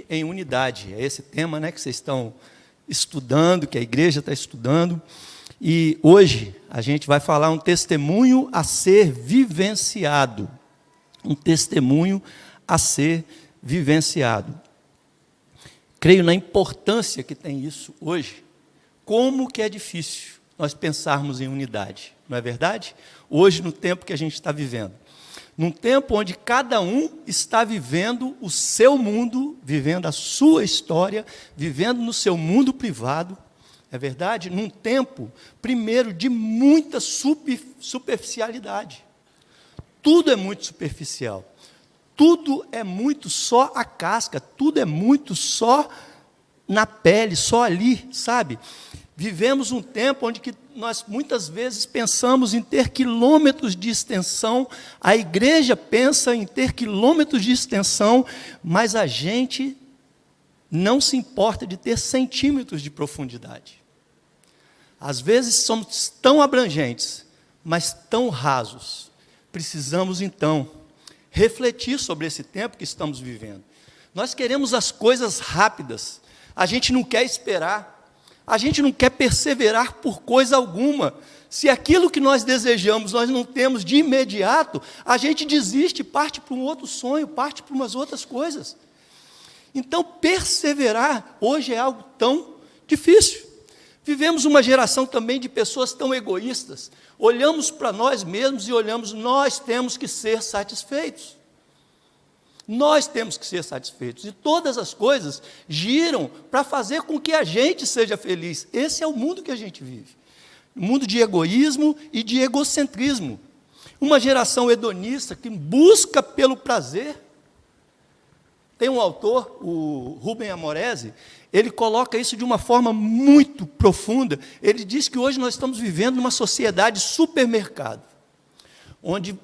em unidade. É esse tema, né, que vocês estão estudando, que a igreja está estudando. E hoje a gente vai falar um testemunho a ser vivenciado. Um testemunho a ser vivenciado. Creio na importância que tem isso hoje. Como que é difícil nós pensarmos em unidade, não é verdade? Hoje, no tempo que a gente está vivendo. Num tempo onde cada um está vivendo o seu mundo, vivendo a sua história, vivendo no seu mundo privado, é verdade? Num tempo, primeiro, de muita superficialidade. Tudo é muito superficial. Tudo é muito só a casca, tudo é muito só na pele, só ali, sabe? Vivemos um tempo onde que nós muitas vezes pensamos em ter quilômetros de extensão, a igreja pensa em ter quilômetros de extensão, mas a gente não se importa de ter centímetros de profundidade. Às vezes somos tão abrangentes, mas tão rasos. Precisamos, então, refletir sobre esse tempo que estamos vivendo. Nós queremos as coisas rápidas, a gente não quer esperar. A gente não quer perseverar por coisa alguma. Se aquilo que nós desejamos nós não temos de imediato, a gente desiste, parte para um outro sonho, parte para umas outras coisas. Então, perseverar hoje é algo tão difícil. Vivemos uma geração também de pessoas tão egoístas. Olhamos para nós mesmos e olhamos, nós temos que ser satisfeitos. Nós temos que ser satisfeitos. E todas as coisas giram para fazer com que a gente seja feliz. Esse é o mundo que a gente vive. Um mundo de egoísmo e de egocentrismo. Uma geração hedonista que busca pelo prazer. Tem um autor, o Rubem Amorese, ele coloca isso de uma forma muito profunda. Ele diz que hoje nós estamos vivendo numa sociedade supermercado, onde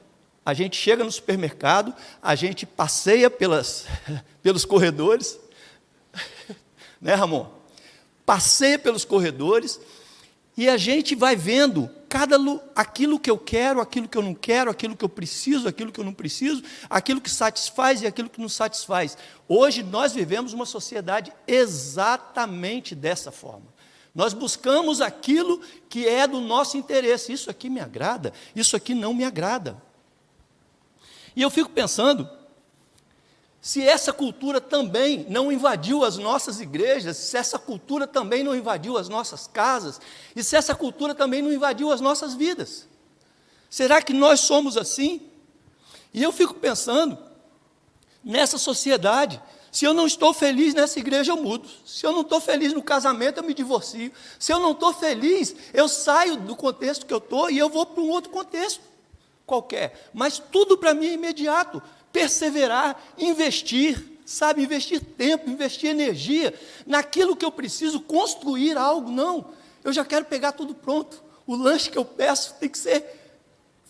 a gente chega no supermercado, a gente passeia pelos corredores, né, Ramon? Passeia pelos corredores e a gente vai vendo aquilo que eu quero, aquilo que eu não quero, aquilo que eu preciso, aquilo que eu não preciso, aquilo que satisfaz e aquilo que não satisfaz. Hoje nós vivemos uma sociedade exatamente dessa forma. Nós buscamos aquilo que é do nosso interesse. Isso aqui me agrada, isso aqui não me agrada. E eu fico pensando, se essa cultura também não invadiu as nossas igrejas, se essa cultura também não invadiu as nossas casas, e se essa cultura também não invadiu as nossas vidas. Será que nós somos assim? E eu fico pensando, nessa sociedade, se eu não estou feliz nessa igreja, eu mudo. Se eu não estou feliz no casamento, eu me divorcio. Se eu não estou feliz, eu saio do contexto que eu estou e eu vou para um outro contexto qualquer, mas tudo para mim é imediato, perseverar, investir, sabe, investir tempo, investir energia, naquilo que eu preciso, construir algo, não, eu já quero pegar tudo pronto, o lanche que eu peço tem que ser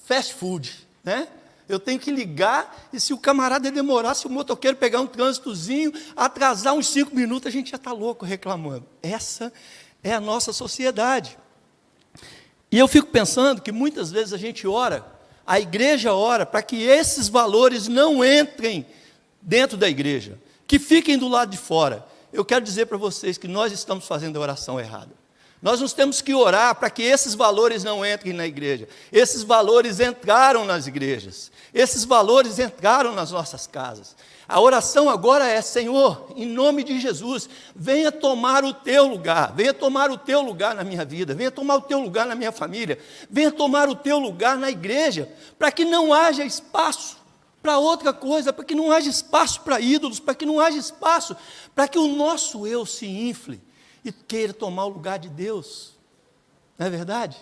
fast food, né? Eu tenho que ligar, e se o camarada demorar, se o motoqueiro pegar um trânsitozinho, atrasar uns 5 minutos, a gente já está louco reclamando. Essa é a nossa sociedade. E eu fico pensando que muitas vezes a gente ora, a igreja ora para que esses valores não entrem dentro da igreja, que fiquem do lado de fora. Eu quero dizer para vocês que nós estamos fazendo a oração errada. Nós não temos que orar para que esses valores não entrem na igreja. Esses valores entraram nas igrejas. Esses valores entraram nas nossas casas. A oração agora é, Senhor, em nome de Jesus, venha tomar o teu lugar, venha tomar o teu lugar na minha vida, venha tomar o teu lugar na minha família, venha tomar o teu lugar na igreja, para que não haja espaço para outra coisa, para que não haja espaço para ídolos, para que não haja espaço para que o nosso eu se infle e queira tomar o lugar de Deus. Não é verdade?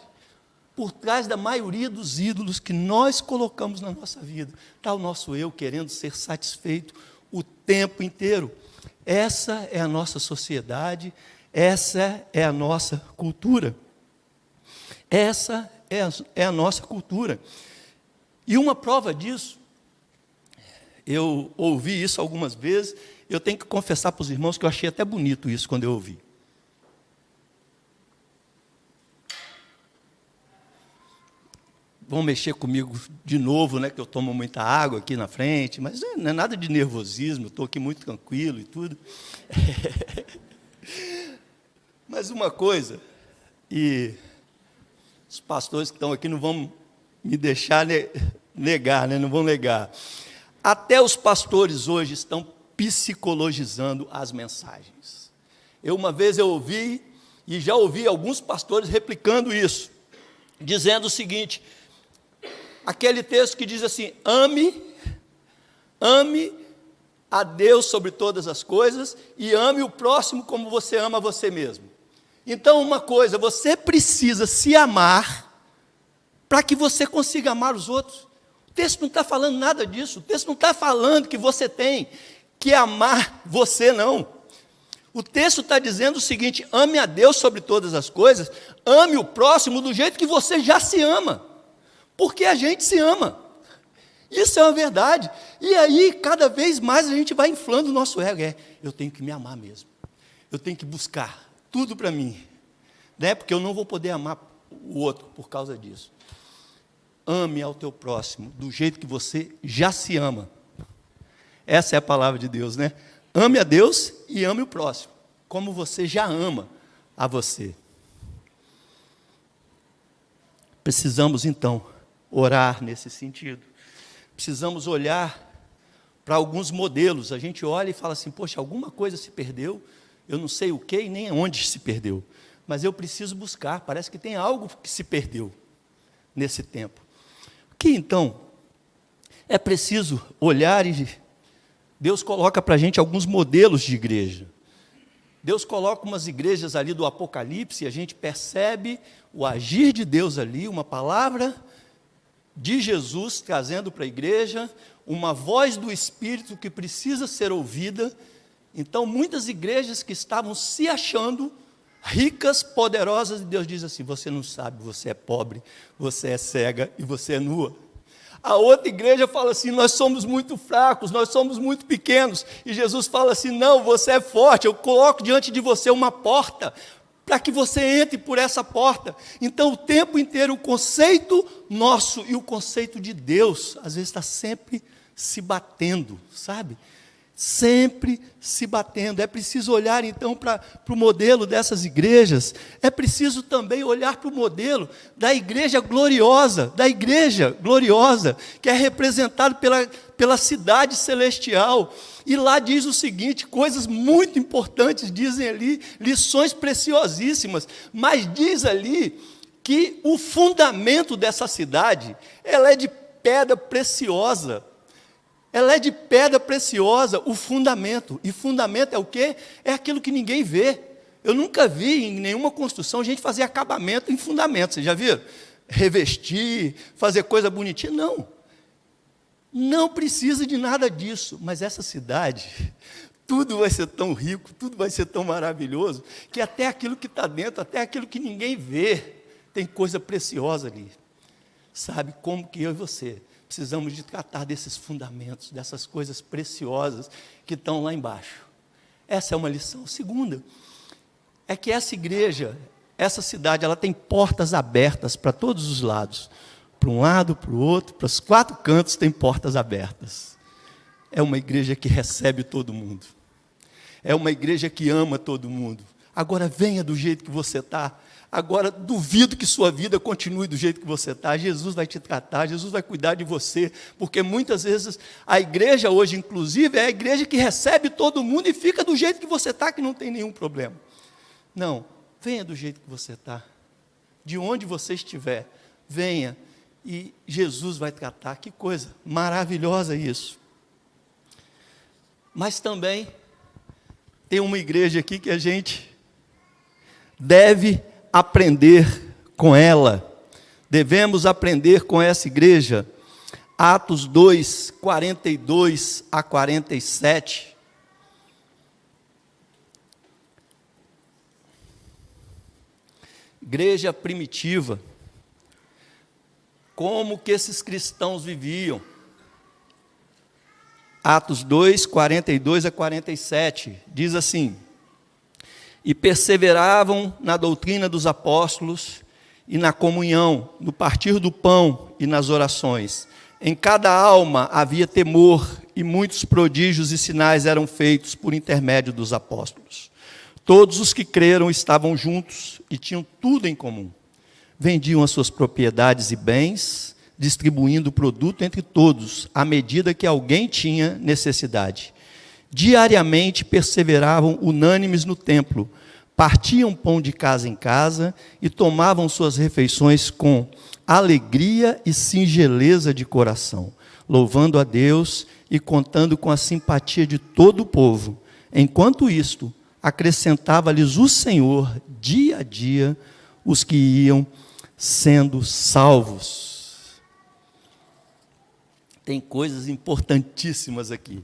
Por trás da maioria dos ídolos que nós colocamos na nossa vida, está o nosso eu querendo ser satisfeito o tempo inteiro. Essa é a nossa sociedade, essa é a nossa cultura. Essa é a nossa cultura. E uma prova disso, eu ouvi isso algumas vezes, eu tenho que confessar para os irmãos que eu achei até bonito isso quando eu ouvi. vão mexer comigo de novo, né, que eu tomo muita água aqui na frente, mas não é nada de nervosismo, estou aqui muito tranquilo e tudo. Mas uma coisa, e os pastores que estão aqui não vão me deixar negar, né, não vão negar. Até os pastores hoje estão psicologizando as mensagens. Uma vez eu ouvi, e já ouvi alguns pastores replicando isso, dizendo o seguinte: aquele texto que diz assim, ame a Deus sobre todas as coisas e ame o próximo como você ama você mesmo. Então, uma coisa, você precisa se amar para que você consiga amar os outros. O texto não está falando nada disso, o texto não está falando que você tem que amar você, não. O texto está dizendo o seguinte, ame a Deus sobre todas as coisas, ame o próximo do jeito que você já se ama, porque a gente se ama. Isso é uma verdade. E aí, cada vez mais, a gente vai inflando o nosso ego. Eu tenho que me amar mesmo. Eu tenho que buscar tudo para mim. Né? Porque eu não vou poder amar o outro por causa disso. Ame ao teu próximo do jeito que você já se ama. Essa é a palavra de Deus, né? Ame a Deus e ame o próximo, como você já ama a você. Precisamos, então, orar nesse sentido. Precisamos olhar para alguns modelos. A gente olha e fala assim, poxa, alguma coisa se perdeu, eu não sei o que e nem onde se perdeu, mas eu preciso buscar, parece que tem algo que se perdeu nesse tempo. Que então, é preciso olhar e Deus coloca para a gente alguns modelos de igreja. Deus coloca umas igrejas ali do Apocalipse, e a gente percebe o agir de Deus ali, uma palavra de Jesus trazendo para a igreja, uma voz do Espírito que precisa ser ouvida. Então, muitas igrejas que estavam se achando ricas, poderosas, e Deus diz assim, você não sabe, você é pobre, você é cega e você é nua. A outra igreja fala assim, nós somos muito fracos, nós somos muito pequenos, e Jesus fala assim, não, você é forte, eu coloco diante de você uma porta, para que você entre por essa porta. Então, o tempo inteiro, o conceito nosso e o conceito de Deus, às vezes está sempre se batendo, sabe? Sempre se batendo. É preciso olhar, então, para o modelo dessas igrejas. É preciso também olhar para o modelo da igreja gloriosa, que é representado pela cidade celestial. E lá diz o seguinte, coisas muito importantes, dizem ali, lições preciosíssimas, mas diz ali que o fundamento dessa cidade, ela é de pedra preciosa. Ela é de pedra preciosa, o fundamento. E fundamento é o quê? É aquilo que ninguém vê. Eu nunca vi em nenhuma construção a gente fazer acabamento em fundamento. Vocês já viram? Revestir, fazer coisa bonitinha. Não. Não precisa de nada disso. Mas essa cidade, tudo vai ser tão rico, tudo vai ser tão maravilhoso, que até aquilo que está dentro, até aquilo que ninguém vê, tem coisa preciosa ali. Sabe como que eu e você precisamos de tratar desses fundamentos, dessas coisas preciosas que estão lá embaixo. Essa é uma lição. Segunda, é que essa igreja, essa cidade, ela tem portas abertas para todos os lados. Para um lado, para o outro, para os quatro cantos tem portas abertas. É uma igreja que recebe todo mundo. É uma igreja que ama todo mundo. Agora venha do jeito que você está. Agora, duvido que sua vida continue do jeito que você está. Jesus vai te tratar, Jesus vai cuidar de você, porque muitas vezes a igreja hoje, inclusive, é a igreja que recebe todo mundo e fica do jeito que você está, que não tem nenhum problema. Não, venha do jeito que você está. De onde você estiver, venha e Jesus vai tratar. Que coisa maravilhosa isso. Mas também tem uma igreja aqui que a gente deve aprender com ela. Devemos aprender com essa igreja. Atos 2, 42 a 47. Igreja primitiva. Como que esses cristãos viviam? Atos 2, 42 a 47. Diz assim: e perseveravam na doutrina dos apóstolos, e na comunhão, no partir do pão e nas orações. Em cada alma havia temor, e muitos prodígios e sinais eram feitos por intermédio dos apóstolos. Todos os que creram estavam juntos e tinham tudo em comum. Vendiam as suas propriedades e bens, distribuindo o produto entre todos, à medida que alguém tinha necessidade. Diariamente perseveravam unânimes no templo, partiam pão de casa em casa e tomavam suas refeições com alegria e singeleza de coração, louvando a Deus e contando com a simpatia de todo o povo. Enquanto isto, acrescentava-lhes o Senhor, dia a dia, os que iam sendo salvos. Tem coisas importantíssimas aqui.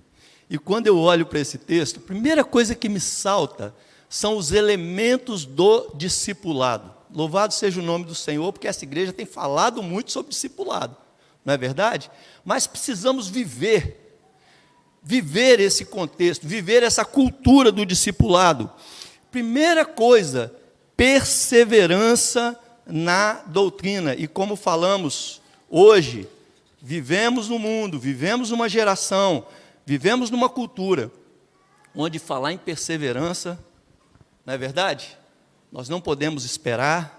E quando eu olho para esse texto, a primeira coisa que me salta são os elementos do discipulado. Louvado seja o nome do Senhor, porque essa igreja tem falado muito sobre discipulado, não é verdade? Mas precisamos viver esse contexto, viver essa cultura do discipulado. Primeira coisa, perseverança na doutrina. E como falamos hoje, vivemos no mundo, vivemos numa geração, vivemos numa cultura onde falar em perseverança, não é verdade? Nós não podemos esperar.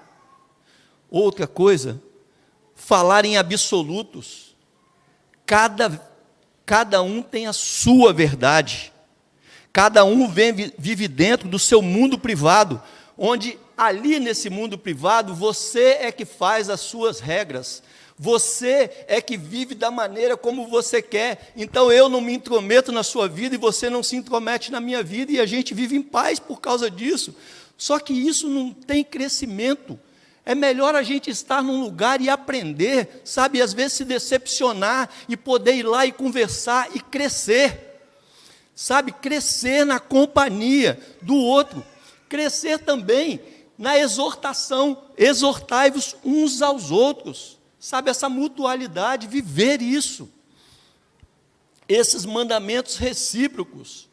Outra coisa, falar em absolutos. Cada um tem a sua verdade. Cada um vive dentro do seu mundo privado, onde ali nesse mundo privado você é que faz as suas regras. Você é que vive da maneira como você quer. Então eu não me intrometo na sua vida e você não se intromete na minha vida, e a gente vive em paz por causa disso. Só que isso não tem crescimento. É melhor a gente estar num lugar e aprender, sabe, às vezes se decepcionar e poder ir lá e conversar e crescer. Sabe, crescer na companhia do outro. Crescer também na exortação. Exortai-vos uns aos outros. Sabe, essa mutualidade, viver isso. Esses mandamentos recíprocos.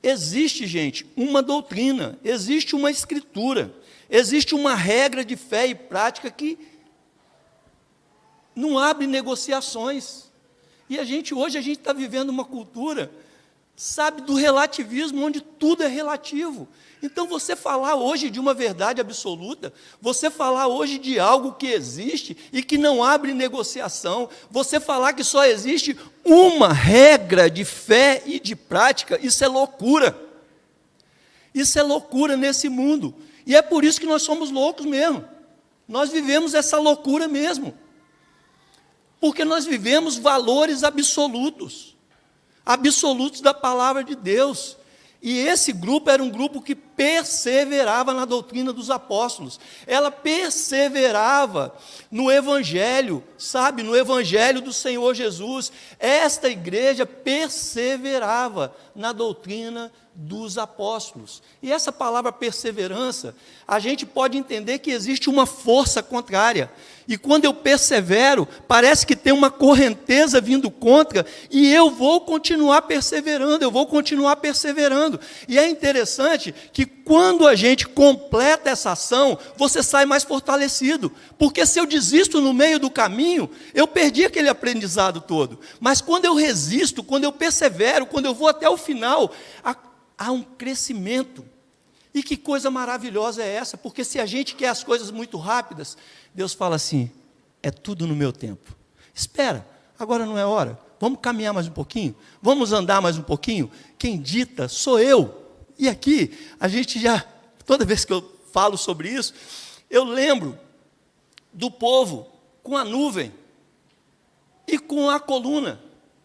Existe, gente, uma doutrina, existe uma escritura, existe uma regra de fé e prática que não abre negociações. E hoje a gente está vivendo uma cultura, sabe, do relativismo, onde tudo é relativo. Então, você falar hoje de uma verdade absoluta, você falar hoje de algo que existe e que não abre negociação, você falar que só existe uma regra de fé e de prática, isso é loucura. Isso é loucura nesse mundo. E é por isso que nós somos loucos mesmo. Nós vivemos essa loucura mesmo. Porque nós vivemos valores absolutos. Absolutos da palavra de Deus. E esse grupo era um grupo que perseverava na doutrina dos apóstolos. Ela perseverava no Evangelho, sabe, no Evangelho do Senhor Jesus. Esta igreja perseverava na doutrina dos apóstolos. E essa palavra perseverança, a gente pode entender que existe uma força contrária. E quando eu persevero, parece que tem uma correnteza vindo contra, e eu vou continuar perseverando, eu vou continuar perseverando. E é interessante que quando a gente completa essa ação, você sai mais fortalecido. Porque se eu desisto no meio do caminho, eu perdi aquele aprendizado todo. Mas quando eu resisto, quando eu persevero, quando eu vou até o final, há um crescimento. E que coisa maravilhosa é essa? Porque se a gente quer as coisas muito rápidas, Deus fala assim, é tudo no meu tempo. Espera, agora não é hora. Vamos caminhar mais um pouquinho? Vamos andar mais um pouquinho? Quem dita sou eu. E aqui, a gente já, toda vez que eu falo sobre isso, eu lembro do povo com a nuvem e com a coluna,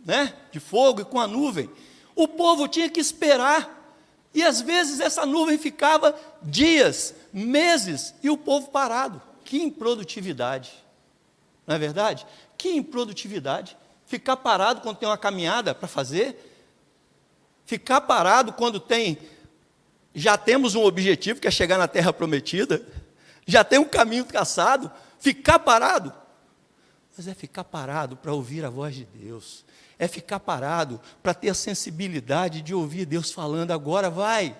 né, de fogo e com a nuvem. O povo tinha que esperar. E às vezes essa nuvem ficava dias, meses, e o povo parado. Que improdutividade. Não é verdade? Que improdutividade. Ficar parado quando tem uma caminhada para fazer. Ficar parado quando já temos um objetivo, que é chegar na terra prometida. Já tem um caminho traçado. Ficar parado. Mas é ficar parado para ouvir a voz de Deus. É ficar parado para ter a sensibilidade de ouvir Deus falando, agora vai,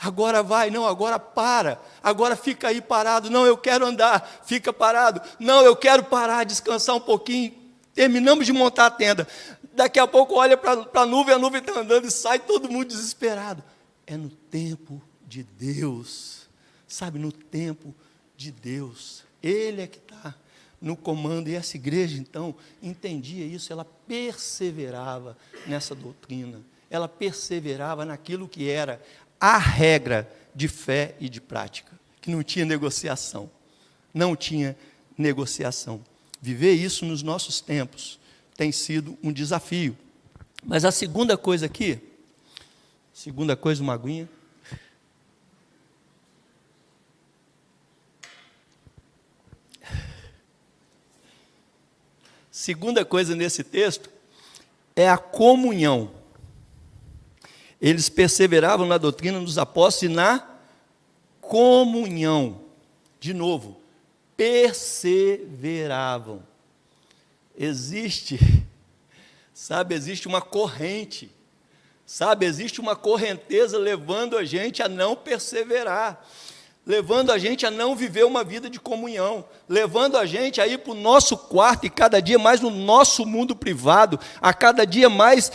Agora vai, não, agora para, agora fica aí parado, não, eu quero andar, fica parado, não, eu quero parar, descansar um pouquinho, terminamos de montar a tenda, daqui a pouco olha para a nuvem está andando e sai todo mundo desesperado. É no tempo de Deus, sabe, no tempo de Deus, Ele é que está no comando, e essa igreja então entendia isso, ela perseverava nessa doutrina, ela perseverava naquilo que era a regra de fé e de prática, que não tinha negociação, não tinha negociação. Viver isso nos nossos tempos tem sido um desafio. Mas a segunda coisa aqui, uma aguinha. Segunda coisa nesse texto é a comunhão. Eles perseveravam na doutrina dos apóstolos e na comunhão. De novo, perseveravam. Existe uma corrente, existe uma correnteza levando a gente a não perseverar, levando a gente a não viver uma vida de comunhão, levando a gente a ir para o nosso quarto e cada dia mais no nosso mundo privado, a cada dia mais.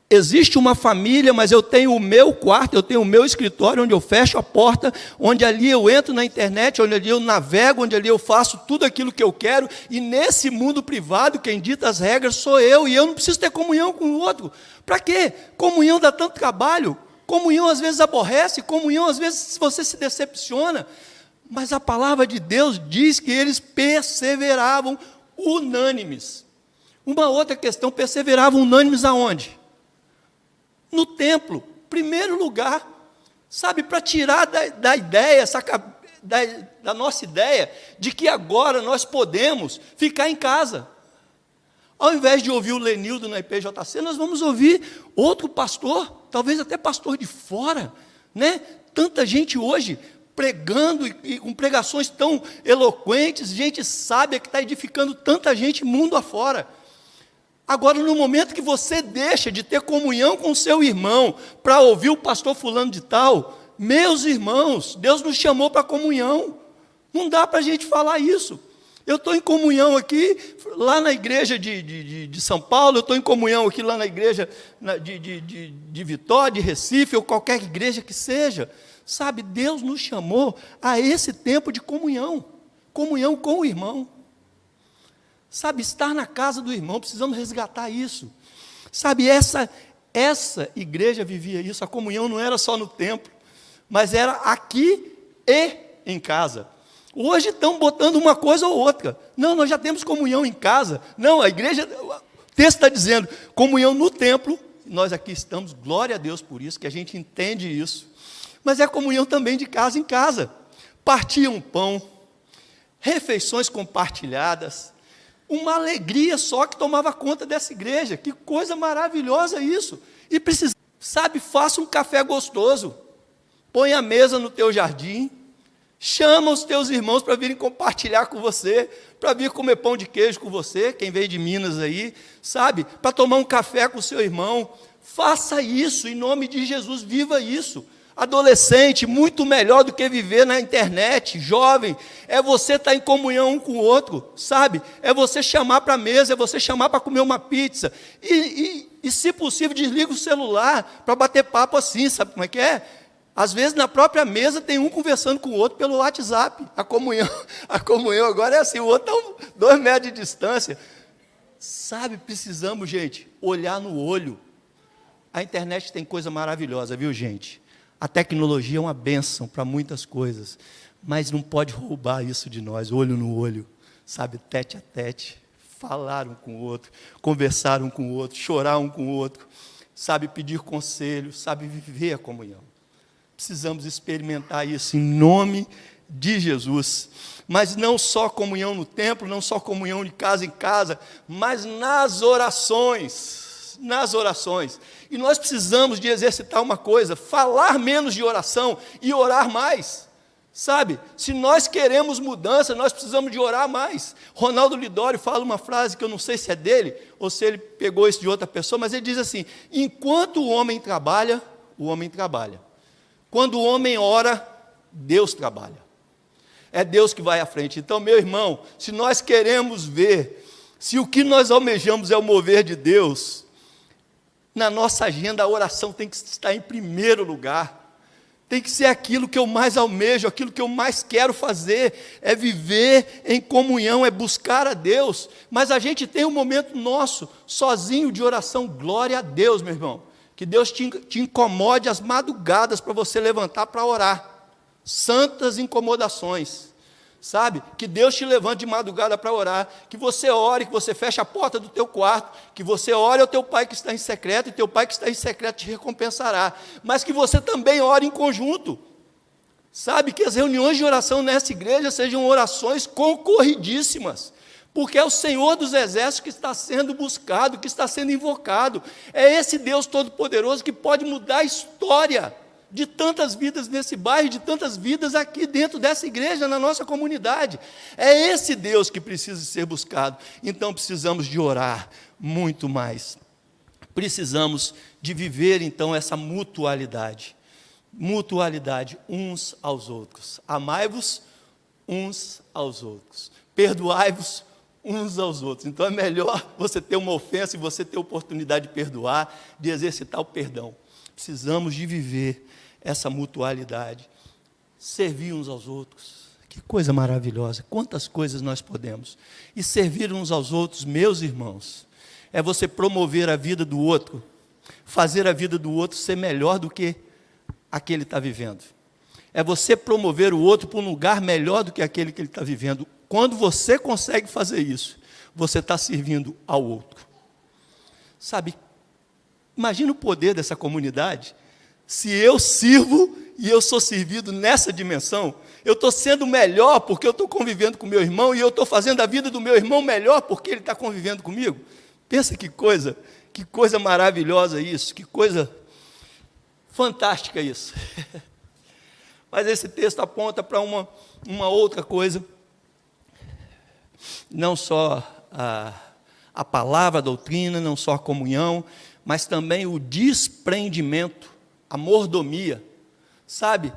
Existe uma família, mas eu tenho o meu quarto, eu tenho o meu escritório, onde eu fecho a porta, onde ali eu entro na internet, onde ali eu navego, onde ali eu faço tudo aquilo que eu quero, e nesse mundo privado, quem dita as regras sou eu, e eu não preciso ter comunhão com o outro. Para quê? Comunhão dá tanto trabalho, comunhão às vezes aborrece, comunhão às vezes você se decepciona, mas a palavra de Deus diz que eles perseveravam unânimes. Uma outra questão, perseveravam unânimes aonde? No templo, primeiro lugar, sabe, para tirar da ideia, da nossa ideia, de que agora nós podemos ficar em casa. Ao invés de ouvir o Lenildo na IPJC, nós vamos ouvir outro pastor, talvez até pastor de fora, né? Tanta gente hoje pregando e com pregações tão eloquentes, gente sábia que está edificando tanta gente mundo afora. Agora, no momento que você deixa de ter comunhão com o seu irmão para ouvir o pastor fulano de tal, meus irmãos, Deus nos chamou para comunhão. Não dá para a gente falar isso. Eu estou em comunhão aqui, lá na igreja de São Paulo, eu estou em comunhão aqui lá na igreja de Vitória, de Recife, ou qualquer igreja que seja. Sabe, Deus nos chamou a esse tempo de comunhão, comunhão com o irmão. Sabe, estar na casa do irmão, precisamos resgatar isso. Sabe, essa igreja vivia isso, a comunhão não era só no templo, mas era aqui e em casa. Hoje estão botando uma coisa ou outra. Não, nós já temos comunhão em casa. Não, a igreja, o texto está dizendo, comunhão no templo, nós aqui estamos, glória a Deus por isso, que a gente entende isso. Mas é comunhão também de casa em casa. Partiam pão, refeições compartilhadas, uma alegria só que tomava conta dessa igreja. Que coisa maravilhosa isso. E precisa, sabe, faça um café gostoso. Põe a mesa no teu jardim. Chama os teus irmãos para virem compartilhar com você, para vir comer pão de queijo com você, quem veio de Minas aí, sabe? Para tomar um café com o seu irmão. Faça isso, em nome de Jesus, viva isso. Adolescente, muito melhor do que viver na internet. Jovem, é você estar em comunhão um com o outro, sabe? É você chamar para a mesa, é você chamar para comer uma pizza. E, se possível, desliga o celular para bater papo assim, sabe como é que é? Às vezes, na própria mesa, tem um conversando com o outro pelo WhatsApp. A comunhão agora é assim, o outro está a 2 metros de distância. Sabe, precisamos, gente, olhar no olho. A internet tem coisa maravilhosa, viu, gente? A tecnologia é uma bênção para muitas coisas, mas não pode roubar isso de nós, olho no olho, sabe, tete a tete, falar um com o outro, conversar um com o outro, chorar um com o outro, sabe, pedir conselho, sabe, viver a comunhão. Precisamos experimentar isso em nome de Jesus. Mas não só comunhão no templo, não só comunhão de casa em casa, mas nas orações. Nas orações. E nós precisamos de exercitar uma coisa, falar menos de oração e orar mais. Sabe, se nós queremos mudança, nós precisamos de orar mais. Ronaldo Lidório fala uma frase que eu não sei se é dele, ou se ele pegou isso de outra pessoa, mas ele diz assim, enquanto o homem trabalha, Quando o homem ora, Deus trabalha. É Deus que vai à frente. Então, meu irmão, se nós queremos ver, se o que nós almejamos é o mover de Deus, na nossa agenda a oração tem que estar em primeiro lugar. Tem que ser aquilo que eu mais almejo, aquilo que eu mais quero fazer, é viver em comunhão, é buscar a Deus. Mas a gente tem um momento nosso, sozinho, de oração. Glória a Deus, meu irmão. Que Deus te incomode às madrugadas para você levantar para orar. Santas incomodações. Sabe? Que Deus te levante de madrugada para orar, que você ore, que você feche a porta do teu quarto, que você ore ao teu pai que está em secreto, e teu pai que está em secreto te recompensará, mas que você também ore em conjunto. Sabe? Que as reuniões de oração nessa igreja sejam orações concorridíssimas, porque é o Senhor dos Exércitos que está sendo buscado, que está sendo invocado. É esse Deus Todo-Poderoso que pode mudar a história de tantas vidas nesse bairro, de tantas vidas aqui dentro dessa igreja, na nossa comunidade. É esse Deus que precisa ser buscado. Então precisamos de orar muito mais. Precisamos de viver então essa mutualidade. Mutualidade uns aos outros. Amai-vos uns aos outros. Perdoai-vos uns aos outros. Então é melhor você ter uma ofensa e você ter oportunidade de perdoar, de exercitar o perdão. Precisamos de viver essa mutualidade, servir uns aos outros. Que coisa maravilhosa, quantas coisas nós podemos. E servir uns aos outros, meus irmãos, é você promover a vida do outro, fazer a vida do outro ser melhor do que a que ele está vivendo. É você promover o outro para um lugar melhor do que aquele que ele está vivendo. Quando você consegue fazer isso, você está servindo ao outro. Sabe, imagina o poder dessa comunidade. Se eu sirvo e eu sou servido nessa dimensão, eu estou sendo melhor porque eu estou convivendo com o meu irmão, e eu estou fazendo a vida do meu irmão melhor porque ele está convivendo comigo. Pensa que coisa maravilhosa isso, que coisa fantástica isso. Mas esse texto aponta para uma outra coisa, não só a palavra, a doutrina, não só a comunhão, mas também o desprendimento, a mordomia. Sabe?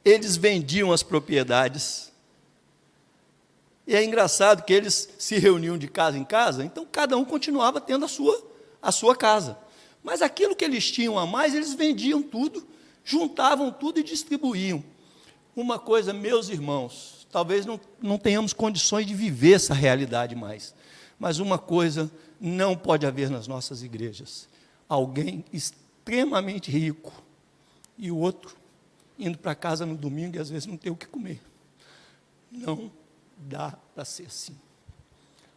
Eles vendiam as propriedades. E é engraçado que eles se reuniam de casa em casa, então cada um continuava tendo a sua casa. Mas aquilo que eles tinham a mais, eles vendiam tudo, juntavam tudo e distribuíam. Uma coisa, meus irmãos, talvez não tenhamos condições de viver essa realidade mais, mas uma coisa não pode haver nas nossas igrejas: alguém extremamente rico e o outro indo para casa no domingo e às vezes não tem o que comer. Não dá para ser assim.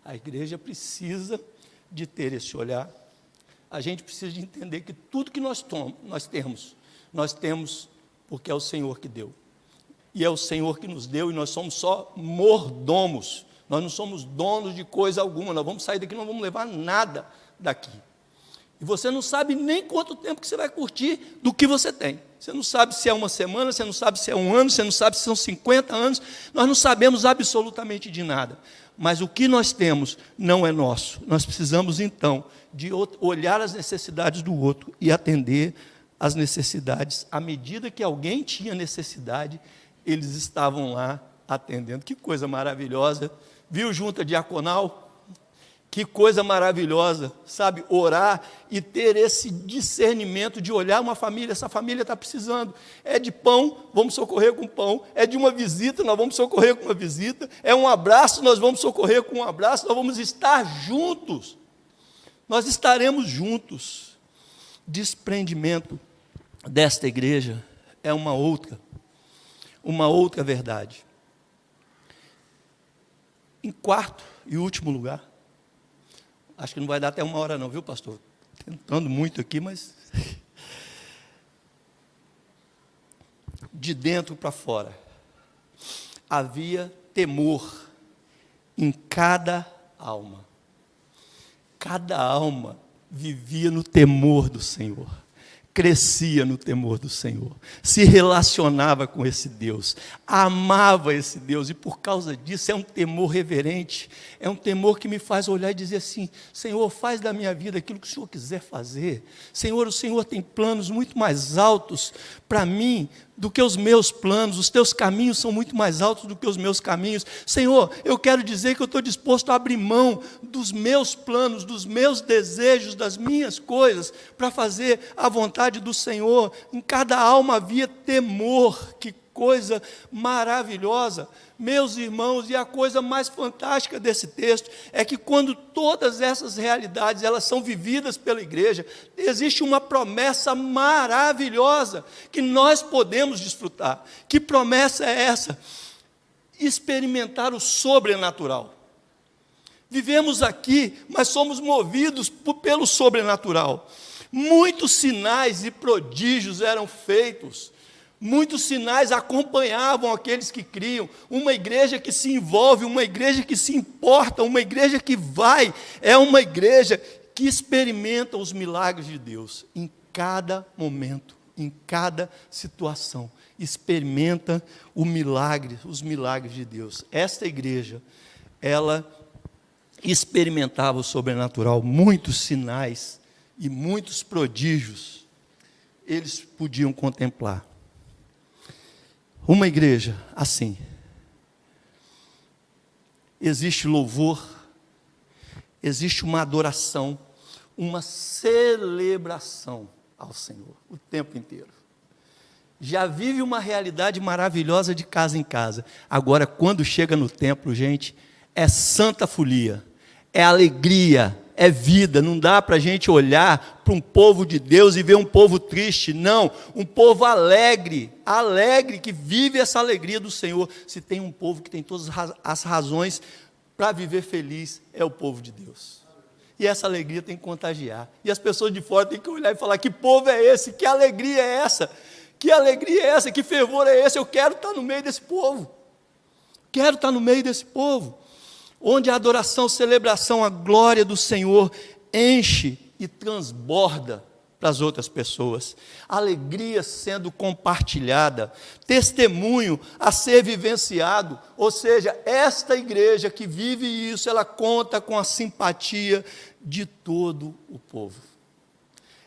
A igreja precisa de ter esse olhar. A gente precisa de entender que tudo que nós temos porque é o Senhor que deu. E é o Senhor que nos deu, e nós somos só mordomos. Nós não somos donos de coisa alguma. Nós vamos sair daqui, não vamos levar nada daqui. E você não sabe nem quanto tempo que você vai curtir do que você tem. Você não sabe se é uma semana, você não sabe se é um ano, você não sabe se são 50 anos. Nós não sabemos absolutamente de nada. Mas o que nós temos não é nosso. Nós precisamos, então, de olhar as necessidades do outro e atender às necessidades. À medida que alguém tinha necessidade, eles estavam lá atendendo. Que coisa maravilhosa. Viu, junta diaconal? Que coisa maravilhosa, sabe? Orar e ter esse discernimento de olhar uma família. Essa família está precisando. É de pão, vamos socorrer com pão. É de uma visita, nós vamos socorrer com uma visita. É um abraço, nós vamos socorrer com um abraço. Nós vamos estar juntos. Nós estaremos juntos. Desprendimento desta igreja é uma outra verdade. Em quarto e último lugar, acho que não vai dar até 1 hora não, viu, pastor? Tentando muito aqui, mas de dentro para fora havia temor em cada alma. Cada alma vivia no temor do Senhor. crescia no temor do Senhor, se relacionava com esse Deus, amava esse Deus, e por causa disso é um temor reverente, é um temor que me faz olhar e dizer assim: Senhor, faz da minha vida aquilo que o Senhor quiser fazer. Senhor, o Senhor tem planos muito mais altos para mim do que os meus planos, os teus caminhos são muito mais altos do que os meus caminhos. Senhor, eu quero dizer que eu estou disposto a abrir mão dos meus planos, dos meus desejos, das minhas coisas, para fazer a vontade do Senhor. Em cada alma havia temor. Que coisa maravilhosa, meus irmãos. E a coisa mais fantástica desse texto é que quando todas essas realidades elas são vividas pela igreja, existe uma promessa maravilhosa que nós podemos desfrutar. Que promessa é essa? Experimentar o sobrenatural. Vivemos aqui, mas somos movidos pelo sobrenatural. Muitos sinais e prodígios eram feitos. Muitos sinais acompanhavam aqueles que criam. Uma igreja que se envolve, uma igreja que se importa, uma igreja que vai, é uma igreja que experimenta os milagres de Deus em cada momento, em cada situação. Experimenta os milagres de Deus. Esta igreja, ela experimentava o sobrenatural, muitos sinais e muitos prodígios eles podiam contemplar. Uma igreja assim, existe louvor, existe uma adoração, uma celebração ao Senhor o tempo inteiro. Já vive uma realidade maravilhosa de casa em casa. Agora, quando chega no templo, gente, é santa folia, é alegria, é vida. Não dá para a gente olhar para um povo de Deus e ver um povo triste. Não, um povo alegre, que vive essa alegria do Senhor. Se tem um povo que tem todas as razões para viver feliz, é o povo de Deus. E essa alegria tem que contagiar. E as pessoas de fora têm que olhar e falar: que povo é esse? Que alegria é essa? Que alegria é essa? Que fervor é esse? Eu quero estar no meio desse povo. Quero estar no meio desse povo. Onde a adoração, celebração, a glória do Senhor enche e transborda para as outras pessoas. Alegria sendo compartilhada, testemunho a ser vivenciado. Ou seja, esta igreja que vive isso, ela conta com a simpatia de todo o povo.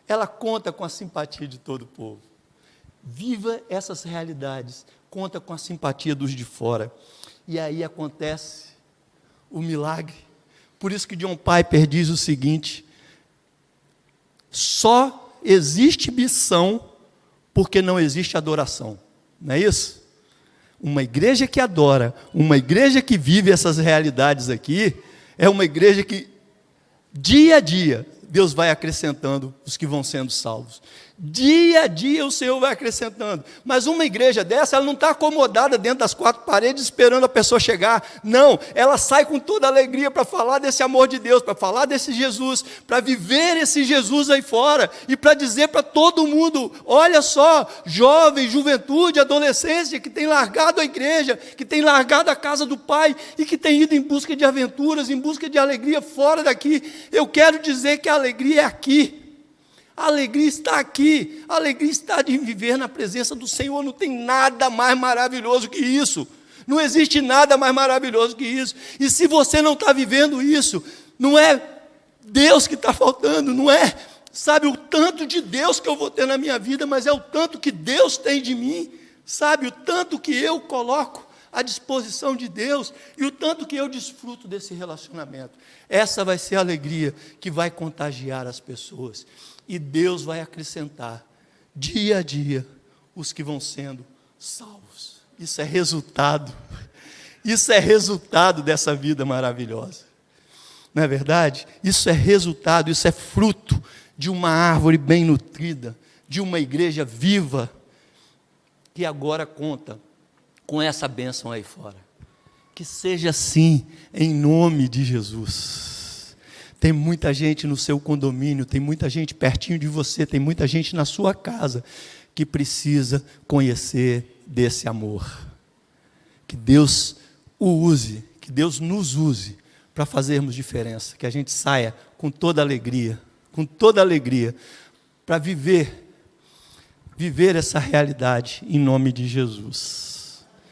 Ela conta com a simpatia de todo o povo. Viva essas realidades, conta com a simpatia dos de fora. E aí acontece o milagre. Por isso que John Piper diz o seguinte: só existe missão porque não existe adoração. Não é isso? Uma igreja que adora, uma igreja que vive essas realidades aqui, é uma igreja que, dia a dia, Deus vai acrescentando os que vão sendo salvos. Dia a dia o Senhor vai acrescentando. Mas uma igreja dessa, ela não está acomodada dentro das quatro paredes esperando a pessoa chegar. Não, ela sai com toda alegria para falar desse amor de Deus, para falar desse Jesus, para viver esse Jesus aí fora e para dizer para todo mundo: olha só, jovem, juventude, adolescência que tem largado a igreja, que tem largado a casa do Pai e que tem ido em busca de aventuras, em busca de alegria fora daqui. Eu quero dizer que a alegria é aqui. A alegria está aqui, a alegria está de viver na presença do Senhor. Não tem nada mais maravilhoso que isso, não existe nada mais maravilhoso que isso. E se você não está vivendo isso, não é Deus que está faltando, não é, sabe, o tanto de Deus que eu vou ter na minha vida, mas é o tanto que Deus tem de mim, sabe, o tanto que eu coloco à disposição de Deus e o tanto que eu desfruto desse relacionamento. Essa vai ser a alegria que vai contagiar as pessoas. E Deus vai acrescentar, dia a dia, os que vão sendo salvos. Isso é resultado dessa vida maravilhosa. Não é verdade? Isso é resultado, isso é fruto de uma árvore bem nutrida, de uma igreja viva, que agora conta com essa bênção aí fora. Que seja assim, em nome de Jesus. Tem muita gente no seu condomínio, tem muita gente pertinho de você, tem muita gente na sua casa que precisa conhecer desse amor. Que Deus o use, que Deus nos use para fazermos diferença, que a gente saia com toda alegria, para viver viver essa realidade em nome de Jesus.